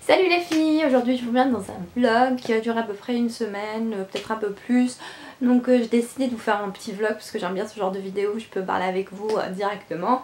Salut les filles, aujourd'hui je vous viens dans un vlog qui va durer à peu près une semaine, peut-être un peu plus. Donc j'ai décidé de vous faire un petit vlog parce que j'aime bien ce genre de vidéo où je peux parler avec vous directement.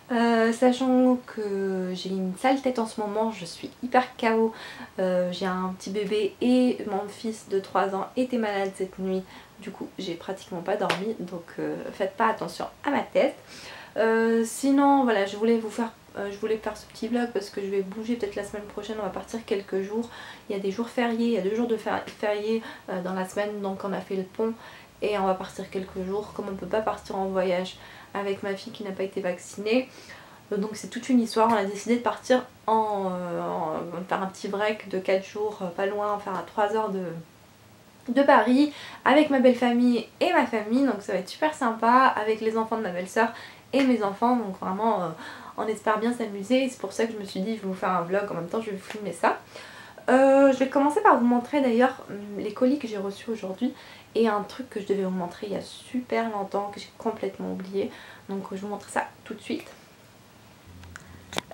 Sachant que j'ai une sale tête en ce moment, je suis hyper KO. J'ai un petit bébé et mon fils de 3 ans était malade cette nuit. Du coup j'ai pratiquement pas dormi, donc faites pas attention à ma tête. Sinon voilà, je voulais faire ce petit vlog parce que je vais bouger peut-être la semaine prochaine, on va partir quelques jours. Il y a des jours fériés, il y a 2 jours de fériés dans la semaine, donc on a fait le pont et on va partir quelques jours. Comme on ne peut pas partir en voyage avec ma fille qui n'a pas été vaccinée, donc c'est toute une histoire. On a décidé de partir faire un petit break de 4 jours, pas loin, enfin à 3 heures de Paris, avec ma belle famille et ma famille, donc ça va être super sympa, avec les enfants de ma belle-sœur et mes enfants, donc vraiment on espère bien s'amuser. C'est pour ça que je me suis dit je vais vous faire un vlog, en même temps je vais vous filmer ça. Je vais commencer par vous montrer d'ailleurs les colis que j'ai reçus aujourd'hui et un truc que je devais vous montrer il y a super longtemps que j'ai complètement oublié, donc je vous montre ça tout de suite.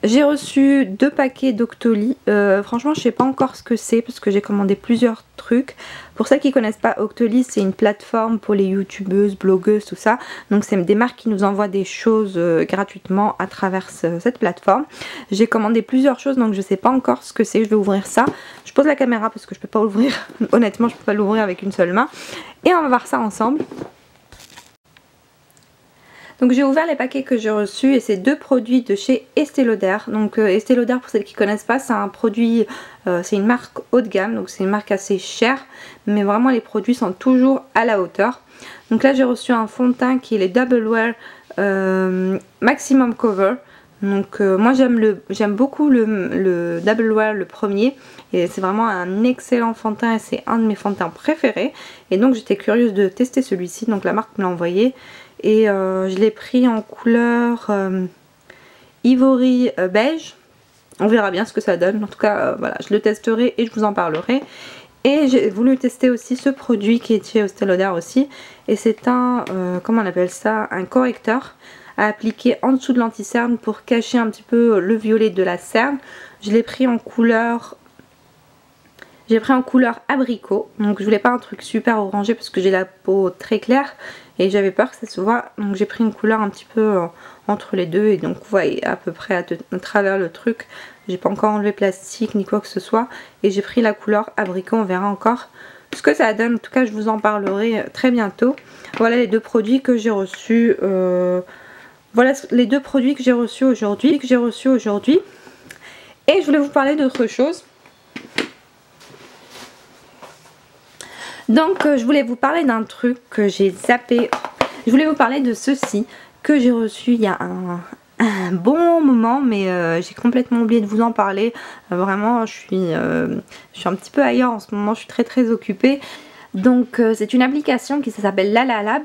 J'ai reçu 2 paquets d'Octoly. Franchement je sais pas encore ce que c'est parce que j'ai commandé plusieurs trucs. Pour ceux qui connaissent pas, Octoly c'est une plateforme pour les youtubeuses, blogueuses, tout ça. Donc c'est des marques qui nous envoient des choses gratuitement à travers cette plateforme. J'ai commandé plusieurs choses donc je sais pas encore ce que c'est. Je vais ouvrir ça. Je pose la caméra parce que je peux pas ouvrir. Honnêtement je peux pas l'ouvrir avec une seule main. Et on va voir ça ensemble. Donc j'ai ouvert les paquets que j'ai reçus et c'est 2 produits de chez Estée Lauder. Donc Estée Lauder, pour celles qui ne connaissent pas, c'est un produit, c'est une marque haut de gamme, donc c'est une marque assez chère, mais vraiment les produits sont toujours à la hauteur. Donc là j'ai reçu un fond de teint qui est les Double Wear Maximum Cover. Donc moi j'aime beaucoup le Double Wear, le premier, et c'est vraiment un excellent fond de teint et c'est un de mes fonds de teint préférés. Et donc j'étais curieuse de tester celui-ci, donc la marque me l'a envoyé. Et je l'ai pris en couleur ivory beige. On verra bien ce que ça donne. En tout cas, voilà, je le testerai et je vous en parlerai. Et j'ai voulu tester aussi ce produit qui est chez Estée Lauder aussi. Et c'est un, comment on appelle ça, un correcteur à appliquer en dessous de l'anti-cerne pour cacher un petit peu le violet de la cerne. Je l'ai pris en couleur... J'ai pris en couleur abricot, donc je voulais pas un truc super orangé parce que j'ai la peau très claire et j'avais peur que ça se voit, donc j'ai pris une couleur un petit peu entre les deux et donc vous voyez à peu près à travers le truc. J'ai pas encore enlevé plastique ni quoi que ce soit et j'ai pris la couleur abricot. On verra encore ce que ça donne, en tout cas je vous en parlerai très bientôt. Voilà les 2 produits que j'ai reçus, voilà les 2 produits que j'ai reçus aujourd'hui. Et je voulais vous parler d'autre chose. Donc je voulais vous parler d'un truc que j'ai zappé. Je voulais vous parler de ceci que j'ai reçu il y a un bon moment, mais j'ai complètement oublié de vous en parler. Vraiment je suis un petit peu ailleurs en ce moment, je suis très occupée. Donc c'est une application qui s'appelle LalaLab.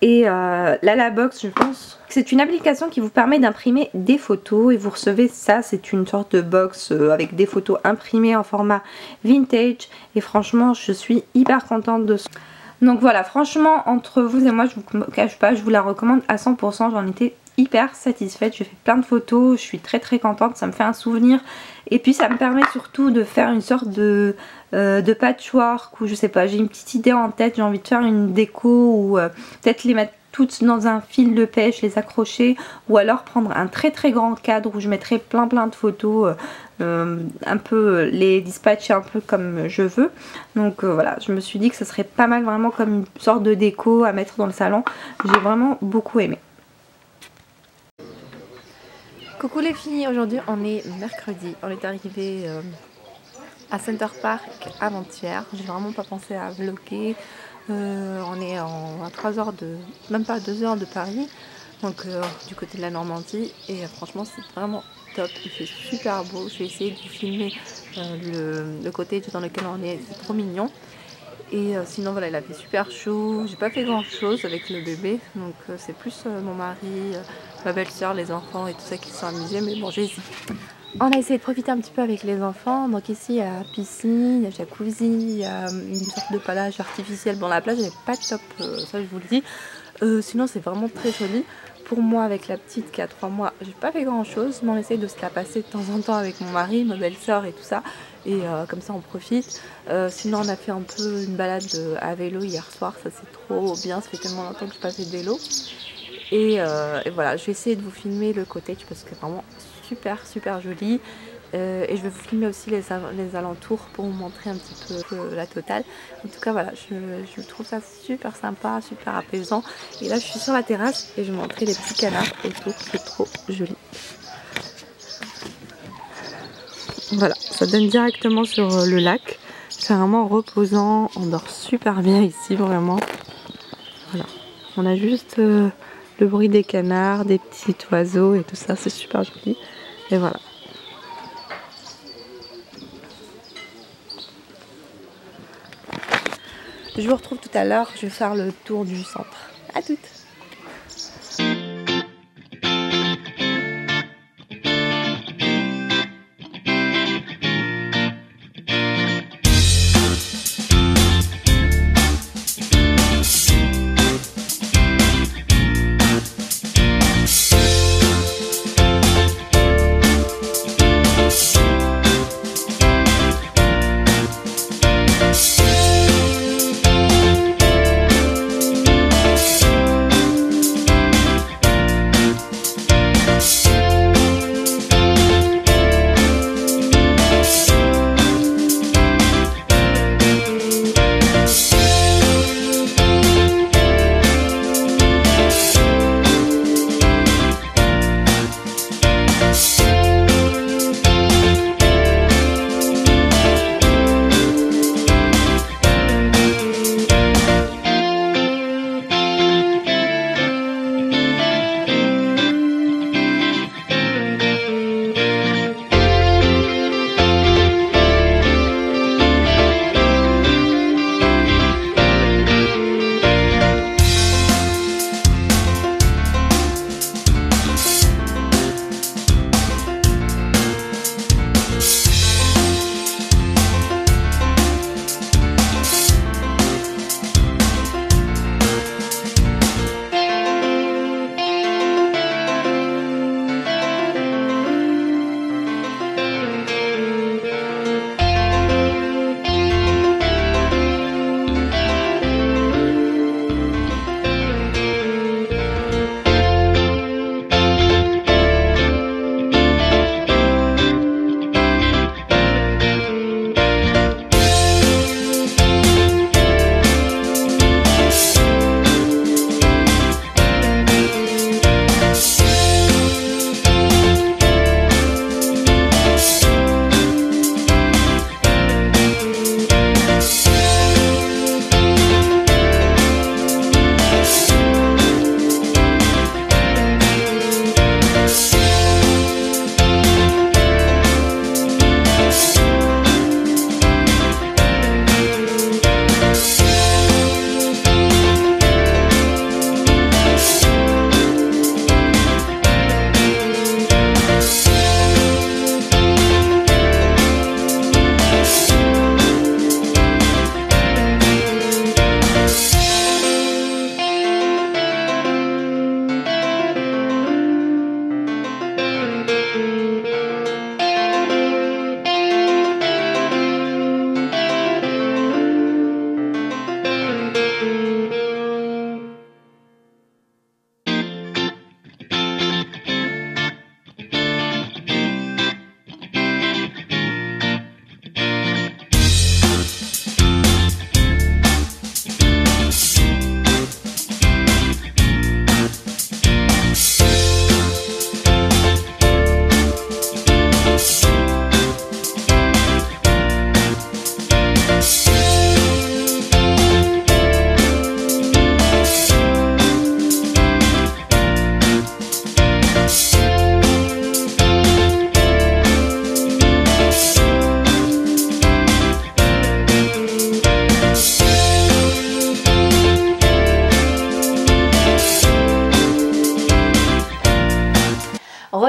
Et LalaBox, je pense, c'est une application qui vous permet d'imprimer des photos et vous recevez ça, c'est une sorte de box avec des photos imprimées en format vintage et franchement je suis hyper contente de ça. Donc voilà, franchement entre vous et moi je vous cache pas, je vous la recommande à 100%, j'en étais hyper satisfaite, je fais plein de photos, je suis très contente, ça me fait un souvenir et puis ça me permet surtout de faire une sorte de patchwork ou je sais pas, j'ai une petite idée en tête, j'ai envie de faire une déco ou peut-être les mettre toutes dans un fil de pêche, les accrocher ou alors prendre un très grand cadre où je mettrai plein de photos, un peu les dispatcher un peu comme je veux. Donc voilà, je me suis dit que ça serait pas mal vraiment comme une sorte de déco à mettre dans le salon, j'ai vraiment beaucoup aimé. Coucou les filles, aujourd'hui on est mercredi, on est arrivé à Center Park avant-hier, j'ai vraiment pas pensé à vlogger, on est à 3 heures même pas 2 heures de Paris, donc du côté de la Normandie et franchement c'est vraiment top, il fait super beau, je vais essayer de filmer le côté dans lequel on est, c'est trop mignon. Et sinon voilà, il a fait super chaud, j'ai pas fait grand chose avec le bébé, donc c'est plus mon mari, ma belle-sœur, les enfants et tout ça qui se sont amusés, mais bon j'ai essayé. On a essayé de profiter un petit peu avec les enfants, donc ici il y a piscine, il y a jacuzzi, il y a une sorte de plage artificielle. Bon la plage elle n'est pas top, ça je vous le dis. Sinon c'est vraiment très joli. Pour moi avec la petite qui a 3 mois, j'ai pas fait grand chose, mais on essaye de se la passer de temps en temps avec mon mari, ma belle-sœur et tout ça. Et comme ça on profite. Sinon on a fait un peu une balade à vélo hier soir, ça c'est trop bien, ça fait tellement longtemps que je n'ai pas fait de vélo. Et voilà, je vais essayer de vous filmer le cottage parce que c'est vraiment super joli. Et je vais vous filmer aussi les alentours pour vous montrer un petit peu la totale. En tout cas voilà, je trouve ça super sympa, super apaisant. Et là je suis sur la terrasse et je vais vous montrer les petits canards autour, c'est trop joli. Voilà, ça donne directement sur le lac. C'est vraiment reposant, on dort super bien ici vraiment. Voilà, on a juste le bruit des canards, des petits oiseaux et tout ça, c'est super joli. Et voilà. Je vous retrouve tout à l'heure, je vais faire le tour du centre. À toutes!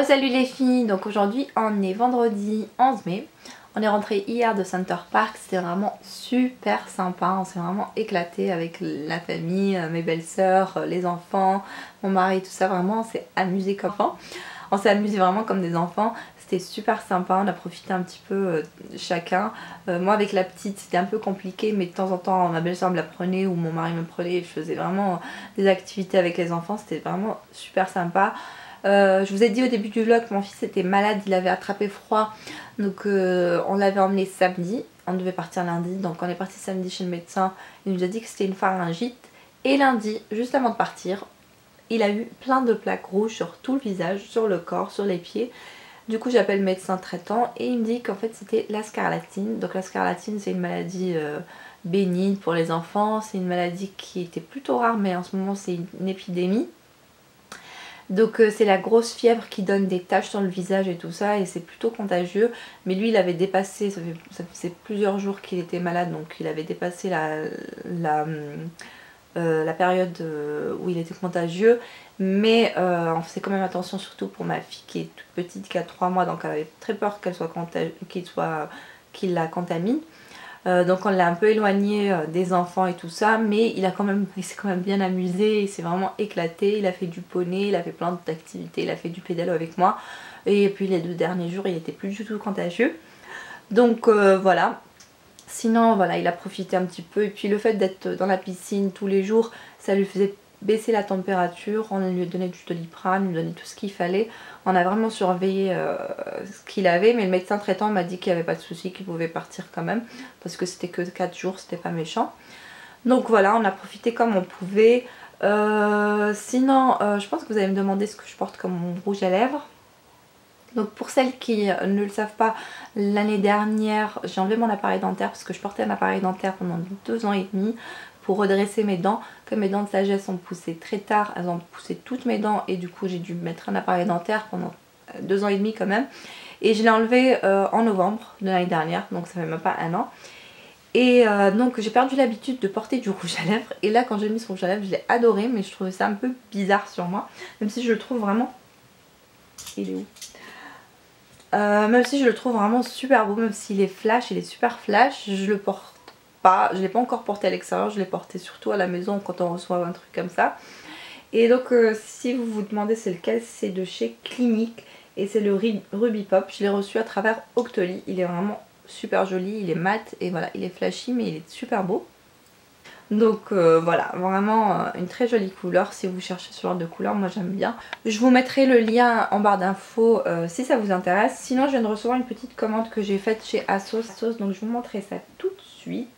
Salut les filles, donc aujourd'hui on est vendredi 11 mai. On est rentré hier de Center Park, c'était vraiment super sympa, on s'est vraiment éclaté avec la famille, mes belles-sœurs, les enfants, mon mari, tout ça, vraiment on s'est amusé comme enfants. On s'est amusé vraiment comme des enfants, c'était super sympa, on a profité un petit peu chacun. Moi avec la petite c'était un peu compliqué, mais de temps en temps ma belle-sœur me la prenait ou mon mari me prenait, je faisais vraiment des activités avec les enfants, c'était vraiment super sympa. Je vous ai dit au début du vlog que mon fils était malade, il avait attrapé froid, donc on l'avait emmené samedi, on devait partir lundi, donc on est parti samedi chez le médecin, il nous a dit que c'était une pharyngite, et lundi, juste avant de partir, il a eu plein de plaques rouges sur tout le visage, sur le corps, sur les pieds. Du coup j'appelle le médecin traitant et il me dit qu'en fait c'était la scarlatine. Donc la scarlatine c'est une maladie bénigne pour les enfants, c'est une maladie qui était plutôt rare mais en ce moment c'est une épidémie. Donc c'est la grosse fièvre qui donne des taches sur le visage et tout ça et c'est plutôt contagieux. Mais lui il avait dépassé, ça faisait plusieurs jours qu'il était malade, donc il avait dépassé la période où il était contagieux. Mais on faisait quand même attention, surtout pour ma fille qui est toute petite, qui a 3 mois, donc elle avait très peur qu'elle soit qu'il la contamine. Donc on l'a un peu éloigné des enfants et tout ça, mais il s'est quand même bien amusé, il s'est vraiment éclaté, il a fait du poney, il a fait plein d'activités, il a fait du pédalo avec moi, et puis les 2 derniers jours il était plus du tout contagieux. Donc voilà. Sinon voilà, il a profité un petit peu, et puis le fait d'être dans la piscine tous les jours, ça lui faisait baisser la température, on lui donnait du Doliprane, on lui donnait tout ce qu'il fallait, on a vraiment surveillé ce qu'il avait, mais le médecin traitant m'a dit qu'il n'y avait pas de souci, qu'il pouvait partir quand même, parce que c'était que 4 jours, c'était pas méchant. Donc voilà, on a profité comme on pouvait. Sinon, je pense que vous allez me demander ce que je porte comme rouge à lèvres. Donc pour celles qui ne le savent pas, l'année dernière j'ai enlevé mon appareil dentaire parce que je portais un appareil dentaire pendant 2 ans et demi pour redresser mes dents. Comme mes dents de sagesse ont poussé très tard, elles ont poussé toutes mes dents et du coup j'ai dû mettre un appareil dentaire pendant 2 ans et demi quand même. Et je l'ai enlevé en novembre de l'année dernière, donc ça fait même pas 1 an. Et donc j'ai perdu l'habitude de porter du rouge à lèvres, et là quand j'ai mis ce rouge à lèvres je l'ai adoré, mais je trouvais ça un peu bizarre sur moi, même si je le trouve vraiment... Il est où? Même si je le trouve vraiment super beau, même s'il est flash, il est super flash, je le porte pas, je l'ai pas encore porté à l'extérieur, je l'ai porté surtout à la maison quand on reçoit un truc comme ça. Et donc si vous vous demandez c'est lequel, c'est de chez Clinique et c'est le Ruby Pop, je l'ai reçu à travers Octoly, il est vraiment super joli, il est mat et voilà, il est flashy mais il est super beau. Donc voilà, vraiment une très jolie couleur si vous cherchez ce genre de couleur, moi j'aime bien. Je vous mettrai le lien en barre d'infos si ça vous intéresse. Sinon je viens de recevoir une petite commande que j'ai faite chez ASOS, donc je vous montrerai ça tout de suite.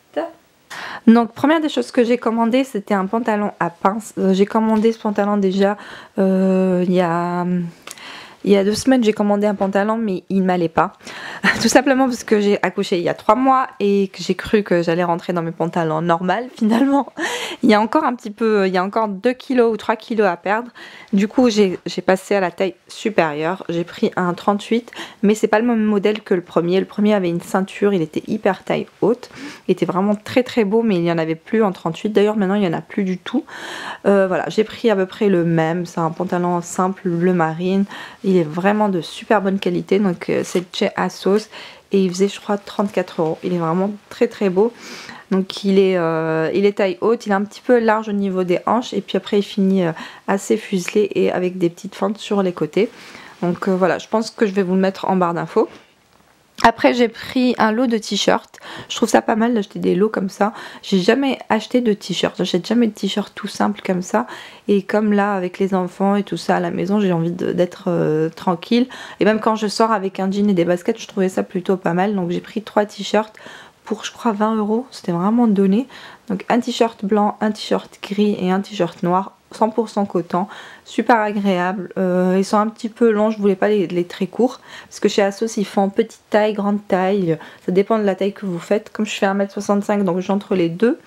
Donc première des choses que j'ai commandé, c'était un pantalon à pince. J'ai commandé ce pantalon déjà il y a 2 semaines, j'ai commandé un pantalon mais il ne m'allait pas. Tout simplement parce que j'ai accouché il y a 3 mois et que j'ai cru que j'allais rentrer dans mes pantalons normaux. Finalement, il y a encore un petit peu, il y a encore 2 kilos ou 3 kilos à perdre. Du coup, j'ai passé à la taille supérieure. J'ai pris un 38, mais c'est pas le même modèle que le premier. Le premier avait une ceinture, il était hyper taille haute. Il était vraiment très très beau, mais il n'y en avait plus en 38. D'ailleurs, maintenant, il n'y en a plus du tout. Voilà, j'ai pris à peu près le même. C'est un pantalon simple, bleu marine. Il est vraiment de super bonne qualité, donc c'est chez ASOS et il faisait je crois 34 €. Il est vraiment très très beau. Donc il est taille haute, il est un petit peu large au niveau des hanches et puis après il finit assez fuselé et avec des petites fentes sur les côtés. Donc voilà, je pense que je vais vous le mettre en barre d'infos. Après j'ai pris un lot de t-shirts, je trouve ça pas mal d'acheter des lots comme ça. J'ai jamais acheté de t-shirts, j'achète jamais de t-shirts tout simples comme ça. Et comme là avec les enfants et tout ça à la maison, j'ai envie d'être tranquille. Et même quand je sors avec un jean et des baskets, je trouvais ça plutôt pas mal. Donc j'ai pris 3 t-shirts pour je crois 20 €, c'était vraiment donné. Donc un t-shirt blanc, un t-shirt gris et un t-shirt noir. 100% coton, super agréable. Ils sont un petit peu longs, je voulais pas les très courts parce que chez ASOS ils font petite taille, grande taille, ça dépend de la taille que vous faites. Comme je fais 1m65 donc j'entre les deux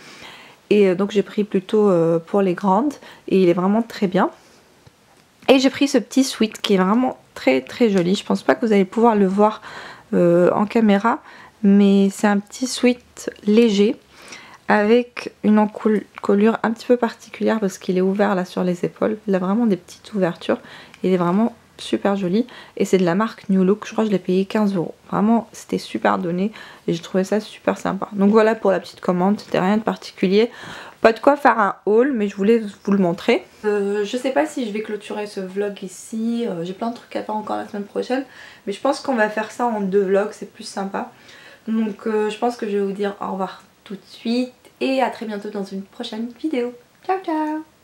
et donc j'ai pris plutôt pour les grandes et il est vraiment très bien. Et j'ai pris ce petit sweat qui est vraiment très très joli, je pense pas que vous allez pouvoir le voir en caméra, mais c'est un petit sweat léger avec une encolure un petit peu particulière parce qu'il est ouvert là sur les épaules. Il a vraiment des petites ouvertures. Il est vraiment super joli. Et c'est de la marque New Look, je crois que je l'ai payé 15 €. Vraiment c'était super donné et j'ai trouvé ça super sympa. Donc voilà pour la petite commande, c'était rien de particulier. Pas de quoi faire un haul, mais je voulais vous le montrer. Je sais pas si je vais clôturer ce vlog ici, j'ai plein de trucs à faire encore la semaine prochaine. Mais je pense qu'on va faire ça en 2 vlogs, c'est plus sympa. Donc je pense que je vais vous dire au revoir tout de suite et à très bientôt dans une prochaine vidéo. Ciao ciao!